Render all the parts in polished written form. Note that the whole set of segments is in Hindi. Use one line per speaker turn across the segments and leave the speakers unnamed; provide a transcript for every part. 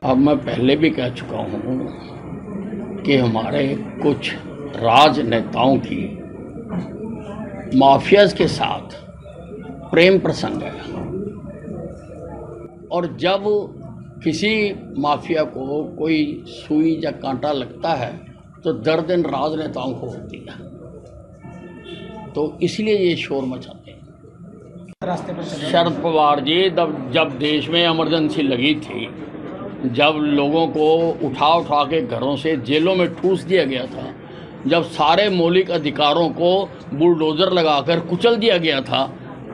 अब मैं पहले भी कह चुका हूँ कि हमारे कुछ राजनेताओं की माफियाज के साथ प्रेम प्रसंग है, और जब किसी माफिया को कोई सुई या कांटा लगता है तो दर्द इन राजनेताओं को होती है, तो इसलिए ये शोर मचाते हैं।
रास्ते पर चले
शरद पवार जी जब देश में इमरजेंसी लगी थी, जब लोगों को उठा के घरों से जेलों में ठूस दिया गया था, जब सारे मौलिक अधिकारों को बुलडोज़र लगाकर कुचल दिया गया था,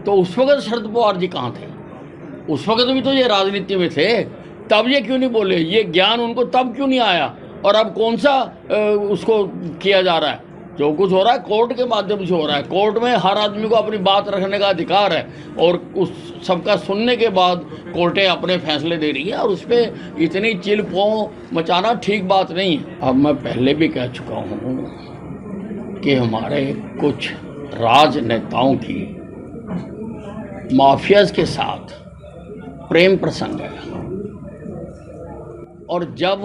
तो उस वक्त शरद पवार जी कहाँ थे? उस वक्त भी तो ये राजनीति में थे। तब ये क्यों नहीं बोले? ये ज्ञान उनको तब क्यों नहीं आया? और अब कौन सा उसको किया जा रहा है? जो कुछ हो रहा है कोर्ट के माध्यम से हो रहा है। कोर्ट में हर आदमी को अपनी बात रखने का अधिकार है, और उस सबका सुनने के बाद कोर्टें अपने फैसले दे रही है, और उस पर इतनी चिल पों मचाना ठीक बात नहीं है। अब मैं पहले भी कह चुका हूँ कि हमारे कुछ राजनेताओं की माफियाज के साथ प्रेम प्रसंग है, और जब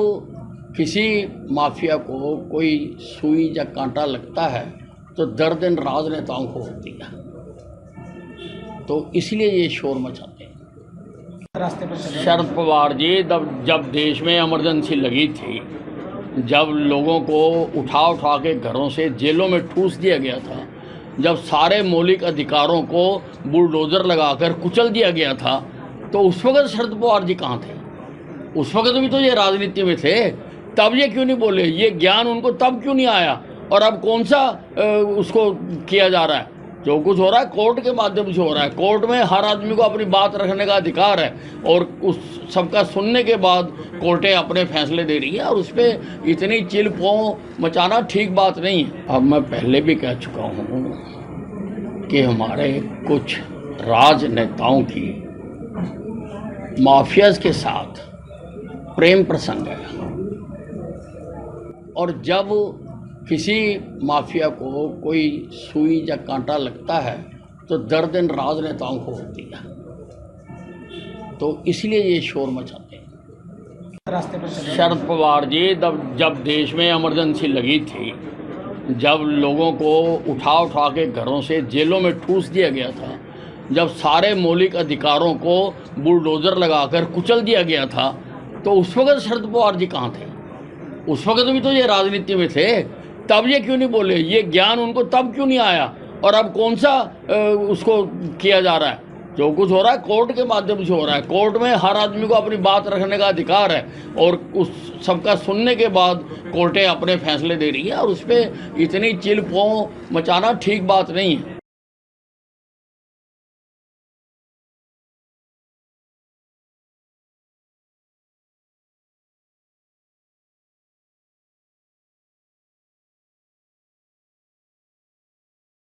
किसी माफिया को कोई सुई या कांटा लगता है तो दर्द इन राजनेताओं को होती है, तो इसलिए ये शोर मचाते हैं।
रास्ते पर चले
शरद पवार जी जब देश में इमरजेंसी लगी थी, जब लोगों को उठा के घरों से जेलों में ठूस दिया गया था, जब सारे मौलिक अधिकारों को बुलडोज़र लगाकर कुचल दिया गया था, तो उस वक्त शरद पवार जी कहाँ थे? उस वक्त भी तो ये राजनीति में थे। तब ये क्यों नहीं बोले? ये ज्ञान उनको तब क्यों नहीं आया? और अब कौन सा उसको किया जा रहा है? जो कुछ हो रहा है कोर्ट के माध्यम से हो रहा है। कोर्ट में हर आदमी को अपनी बात रखने का अधिकार है, और उस सबका सुनने के बाद कोर्टें अपने फैसले दे रही है, और उस पर इतनी चिल पों मचाना ठीक बात नहीं है। अब मैं पहले भी कह चुका हूँ कि हमारे कुछ राजनेताओं की माफियाज के साथ प्रेम प्रसंग है, और जब किसी माफिया को कोई सुई या कांटा लगता है तो दर्द इन राजनेताओं को होती है, तो इसलिए ये शोर मचाते हैं।
रास्ते पर चले
शरद पवार जी जब देश में इमरजेंसी लगी थी, जब लोगों को उठा के घरों से जेलों में ठूस दिया गया था, जब सारे मौलिक अधिकारों को बुलडोज़र लगाकर कुचल दिया गया था, तो उस वक्त शरद पवार जी कहाँ थे? उस वक्त भी तो ये राजनीति में थे। तब ये क्यों नहीं बोले? ये ज्ञान उनको तब क्यों नहीं आया? और अब कौन सा उसको किया जा रहा है? जो कुछ हो रहा है कोर्ट के माध्यम से हो रहा है। कोर्ट में हर आदमी को अपनी बात रखने का अधिकार है, और उस सबका सुनने के बाद कोर्टें अपने फैसले दे रही है, और उस पर इतनी चिल पों मचाना ठीक बात नहीं है।